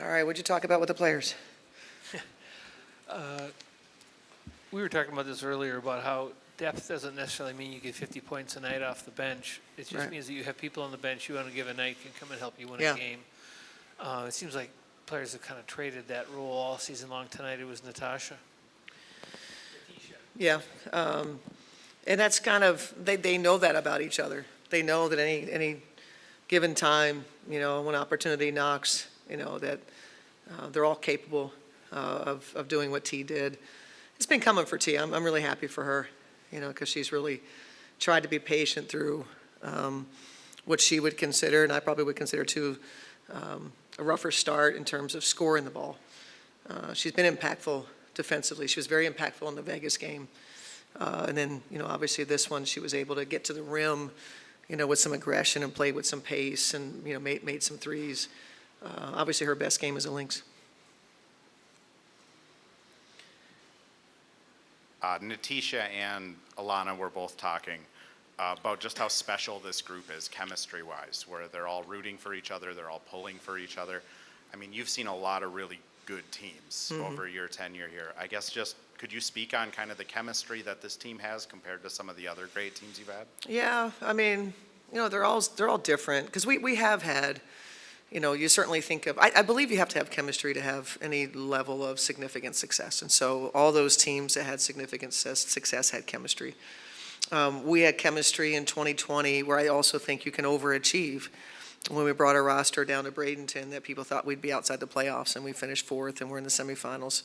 All right, what'd you talk about with the players? We were talking about this earlier about how depth doesn't necessarily mean you get 50 points a night off the bench. It just Right. means that you have people on the bench who on a given night can come and help you win Yeah. a game. It seems like players have kind of traded that role all season long. Tonight it was Natasha. Yeah, and that's kind of, they know that about each other. They know that any given time, when opportunity knocks, that they're all capable of doing what T did. It's been coming for T. I'm really happy for her, because she's really tried to be patient through what she would consider, and I probably would consider too, a rougher start in terms of scoring the ball. She's been impactful defensively. She was very impactful in the Vegas game. And then, obviously this one, she was able to get to the rim, with some aggression and played with some pace and, made some threes. Obviously her best game is a Lynx. Natisha and Alana were both talking about just how special this group is chemistry-wise, where they're all rooting for each other, they're all pulling for each other. I mean, you've seen a lot of really good teams over your tenure here. I guess just could you speak on kind of the chemistry that this team has compared to some of the other great teams you've had? Yeah, I mean, they're all different because we have had, you certainly think of, I believe you have to have chemistry to have any level of significant success. And so all those teams that had significant success had chemistry. We had chemistry in 2020 where I also think you can overachieve. When we brought our roster down to Bradenton, that people thought we'd be outside the playoffs, and we finished fourth, and we're in the semifinals.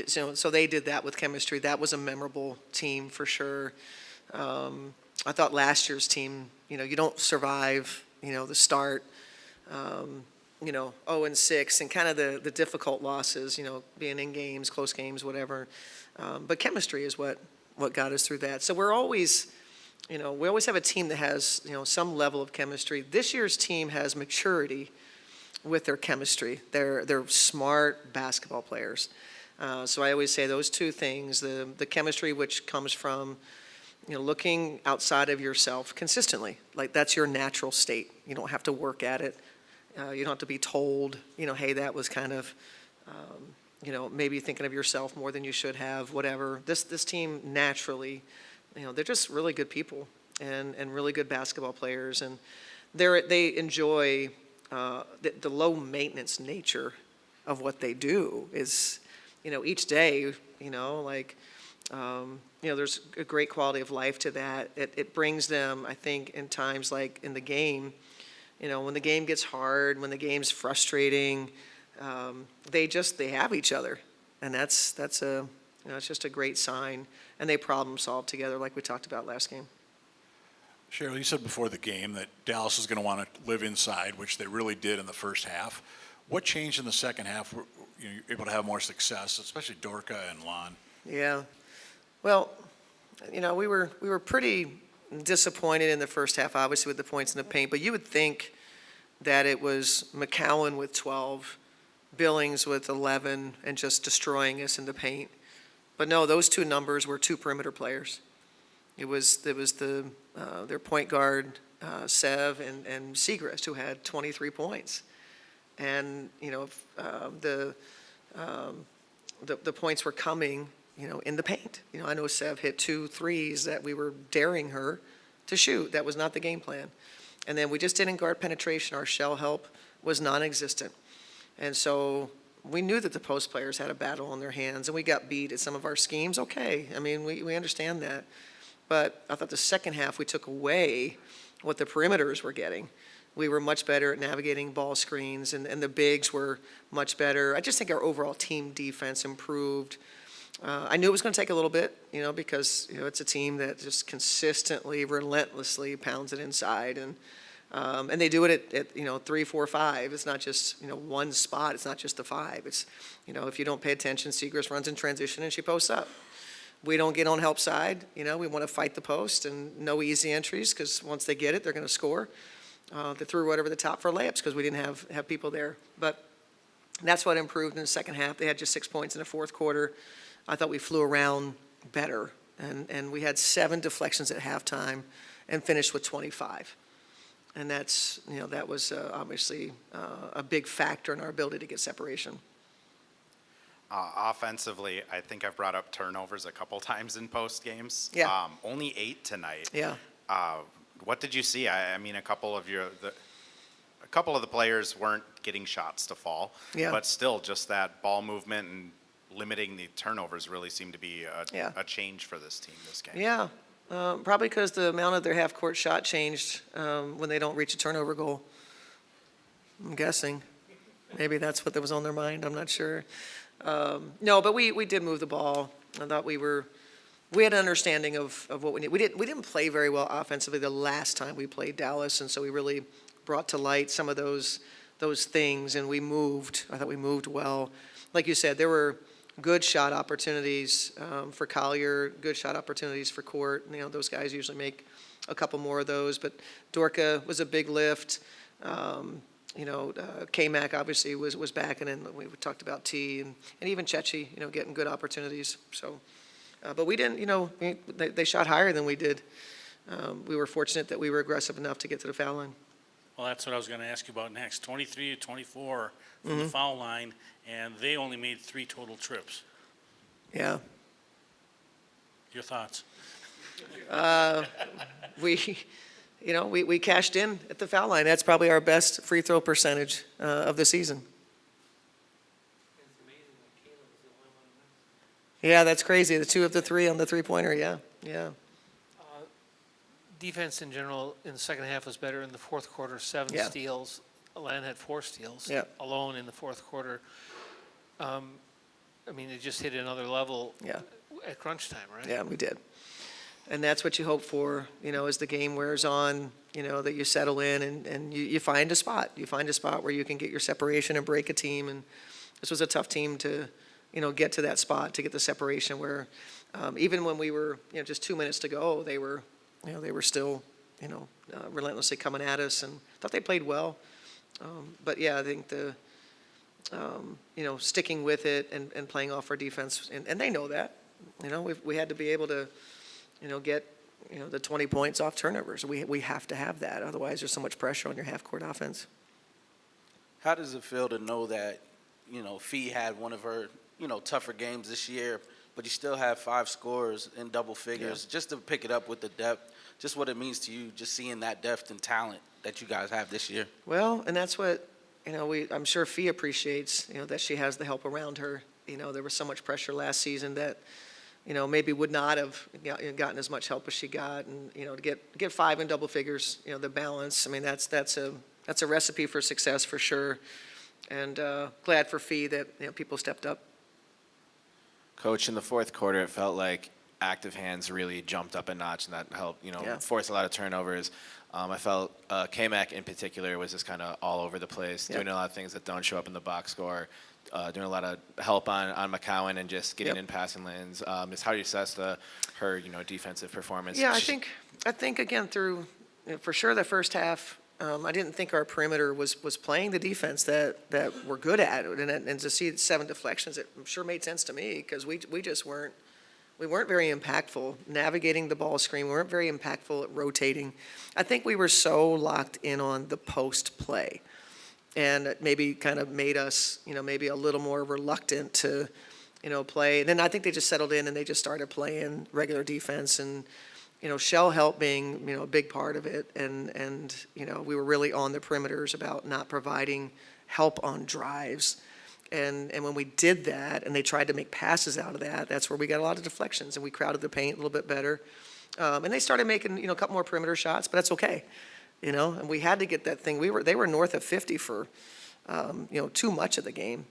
So they did that with chemistry. That was a memorable team for sure. I thought last year's team, you don't survive, the start, 0-6, and kind of the difficult losses, being in games, close games, whatever. But chemistry is what got us through that. So we're always, we always have a team that has, some level of chemistry. This year's team has maturity with their chemistry. They're smart basketball players. So I always say those two things, the chemistry which comes from, looking outside of yourself consistently. Like that's your natural state. You don't have to work at it. You don't have to be told, hey, that was kind of, maybe thinking of yourself more than you should have, whatever. This team naturally, they're just really good people and really good basketball players. And they enjoy the low maintenance nature of what they do is, each day, there's a great quality of life to that. It brings them, I think, in times like in the game, when the game gets hard, when the game's frustrating, they have each other. And that's it's just a great sign. And they problem solve together like we talked about last game. Cheryl, you said before the game that Dallas is going to want to live inside, which they really did in the first half. What changed in the second half? Were you able to have more success, especially Dorka and Lon? Yeah. Well, we were pretty disappointed in the first half, obviously, with the points in the paint. But you would think that it was McCowan with 12, Billings with 11, and just destroying us in the paint. But no, those two numbers were two perimeter players. It was their point guard, Sev, and Segrist, who had 23 points. And, the points were coming, in the paint. I know Sev hit 2 threes that we were daring her to shoot. That was not the game plan. And then we just didn't guard penetration. Our shell help was non-existent. And so we knew that the post players had a battle on their hands, and we got beat at some of our schemes. Okay, I mean, we understand that. But I thought the second half we took away what the perimeters were getting. We were much better at navigating ball screens, and the bigs were much better. I just think our overall team defense improved. I knew it was going to take a little bit, because it's a team that just consistently, relentlessly pounds it inside, and they do it at 3, 4, 5. It's not just one spot. It's not just the 5. It's if you don't pay attention, Segrist runs in transition and she posts up. We don't get on help side. We want to fight the post and no easy entries because once they get it, they're going to score. They threw right over the top for layups because we didn't have people there. But that's what improved in the second half. They had just 6 points in the fourth quarter. I thought we flew around better. And we had 7 deflections at halftime and finished with 25. And that's, that was obviously a big factor in our ability to get separation. Offensively, I think I've brought up turnovers a couple times in post games. Yeah. Only 8 tonight. Yeah. What did you see? I mean, a couple of the players weren't getting shots to fall. Yeah. But still, just that ball movement and limiting the turnovers really seemed to be Yeah. a change for this team this game. Yeah, probably because the amount of their half-court shot changed when they don't reach a turnover goal. I'm guessing. Maybe that's what was on their mind. I'm not sure. No, but we did move the ball. I thought we had an understanding of what we need. We didn't play very well offensively the last time we played Dallas, and so we really brought to light some of those things, and we moved. I thought we moved well. Like you said, there were good shot opportunities for Collier, good shot opportunities for Court. Those guys usually make a couple more of those, but Dorka was a big lift. K-Mac obviously was back, and then we talked about T and even Chechi, getting good opportunities. So, but we didn't, they shot higher than we did. We were fortunate that we were aggressive enough to get to the foul line. Well, that's what I was going to ask you about next. 23 to 24 from the foul line, and they only made 3 total trips. Yeah. Your thoughts? We cashed in at the foul line. That's probably our best free throw percentage of the season. Yeah, that's crazy. The 2 of the 3 on the three-pointer. Yeah. Defense in general in the second half was better in the fourth quarter. 7 Yeah. steals. Atlanta had 4 steals Yeah. alone in the fourth quarter. It just hit another level Yeah. at crunch time, right? Yeah, we did. And that's what you hope for, as the game wears on, that you settle in and you find a spot. You find a spot where you can get your separation and break a team. And this was a tough team to, get to that spot, to get the separation where even when we were, just 2 minutes to go, they were still, relentlessly coming at us, and thought they played well. But yeah, I think sticking with it and playing off our defense, and they know that, we had to be able to, get, the 20 points off turnovers. We have to have that. Otherwise, there's so much pressure on your half-court offense. How does it feel to know that, Fee had one of her, tougher games this year, but you still have 5 scores in double figures, just to pick it up with the depth, just what it means to you, just seeing that depth and talent that you guys have this year? Well, and that's what, I'm sure Fee appreciates, that she has the help around her. There was so much pressure last season that, maybe would not have gotten as much help as she got. And, to get 5 in double figures, the balance, that's a recipe for success for sure. And glad for Fee that, people stepped up. Coach, in the fourth quarter, it felt like active hands really jumped up a notch, and that helped, Yeah. force a lot of turnovers. I felt K-Mac in particular was just kind of all over the place, doing a lot of things that don't show up in the box score, doing a lot of help on McCowan and just getting in passing lanes. Is how do you assess her defensive performance? Yeah, I think again through, for sure the first half, I didn't think our perimeter was playing the defense that we're good at, and to see 7 deflections, it sure made sense to me, because we just weren't very impactful navigating the ball screen. We weren't very impactful at rotating. I think we were so locked in on the post play, and it maybe kind of made us, maybe a little more reluctant to, play. And then I think they just settled in and they just started playing regular defense, and shell help being, a big part of it. And we were really on the perimeters about not providing help on drives. And when we did that and they tried to make passes out of that, that's where we got a lot of deflections, and we crowded the paint a little bit better. And they started making, a couple more perimeter shots, but that's okay. And we had to get that thing. They were north of 50 for, too much of the game.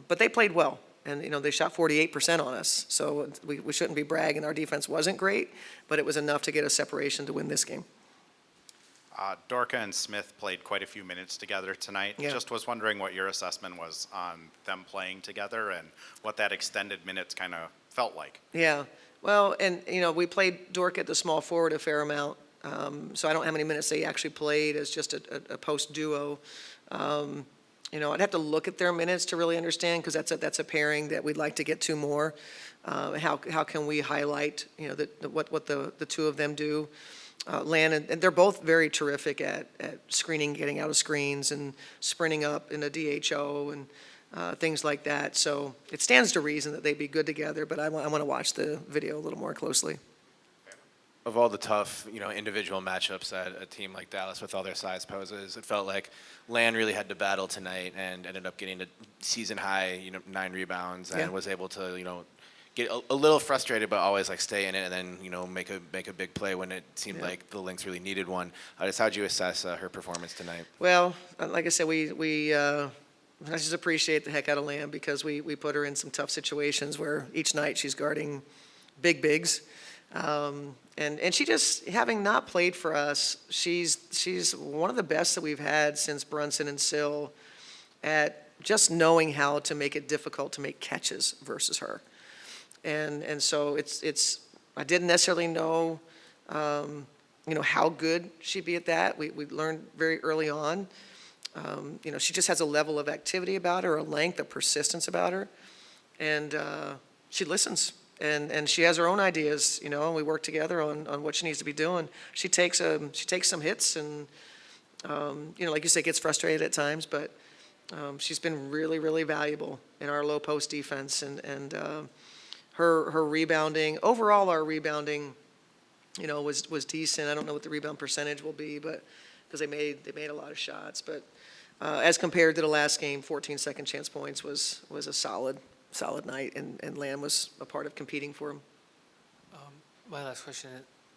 But they played well. And, they shot 48% on us. So we shouldn't be bragging. Our defense wasn't great, but it was enough to get a separation to win this game. Dorka and Smith played quite a few minutes together tonight. Yeah. Just was wondering what your assessment was on them playing together and what that extended minutes kind of felt like. Yeah. Well, and, we played Dorka at the small forward a fair amount. So I don't know how many minutes they actually played as just a post duo. I'd have to look at their minutes to really understand, because that's a pairing that we'd like to get to more. How can we highlight, what the 2 of them do? Lan, and they're both very terrific at screening, getting out of screens and sprinting up in a DHO and things like that. So it stands to reason that they'd be good together, but I want to watch the video a little more closely. Of all the tough, individual matchups that a team like Dallas with all their size poses, it felt like Lan really had to battle tonight and ended up getting a season high, 9 rebounds and was able to, get a little frustrated, but always like stay in it and then, make a big play when it seemed like the Lynx really needed one. Just how'd you assess her performance tonight? Well, like I said, I just appreciate the heck out of Lamb because we put her in some tough situations where each night she's guarding bigs. And she just, having not played for us, she's one of the best that we've had since Brunson and Sill at just knowing how to make it difficult to make catches versus her. And so I didn't necessarily know, how good she'd be at that. We learned very early on. She just has a level of activity about her, a length, a persistence about her, and she listens. And she has her own ideas, and we work together on what she needs to be doing. She takes some hits and, like you say, gets frustrated at times, but she's been really, really valuable in our low post defense. And her rebounding, overall our rebounding, was decent. I don't know what the rebound percentage will be, but because they made a lot of shots. But as compared to the last game, 14 second chance points was a solid night, and Lamb was a part of competing for him. My last question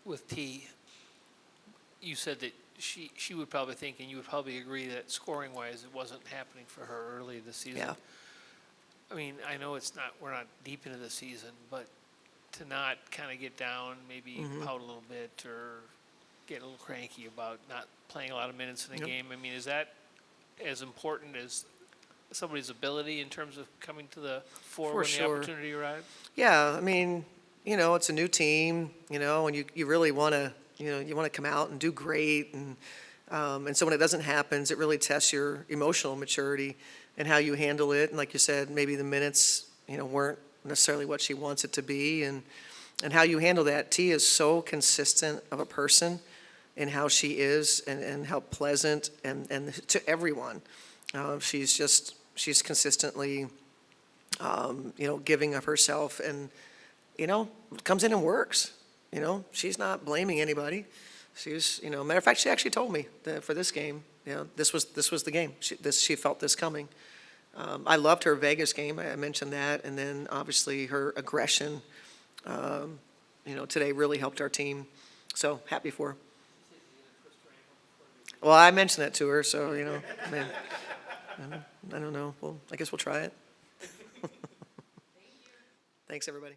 with T, you said that she would probably think, and you would probably agree, that scoring-wise it wasn't happening for her early this season. Yeah. I mean, I know we're not deep into the season, but to not kind of get down, maybe pout a little bit or get a little cranky about not playing a lot of minutes in the game, I mean, is that as important as somebody's ability in terms of coming to the fore when the opportunity arrives? Yeah, I mean, it's a new team, and you really want to, you want to come out and do great, and so when it doesn't happen, it really tests your emotional maturity and how you handle it. And like you said, maybe the minutes, weren't necessarily what she wants it to be, and how you handle that. T is so consistent of a person in how she is and how pleasant and to everyone. She's consistently, giving of herself and, comes in and works. She's not blaming anybody. She's, matter of fact, she actually told me that for this game, this was the game. She felt this coming. I loved her Vegas game. I mentioned that. And then obviously her aggression, today really helped our team. So happy for her. Well, I mentioned that to her, so, I mean, I don't know. Well, I guess we'll try it. Thanks, everybody.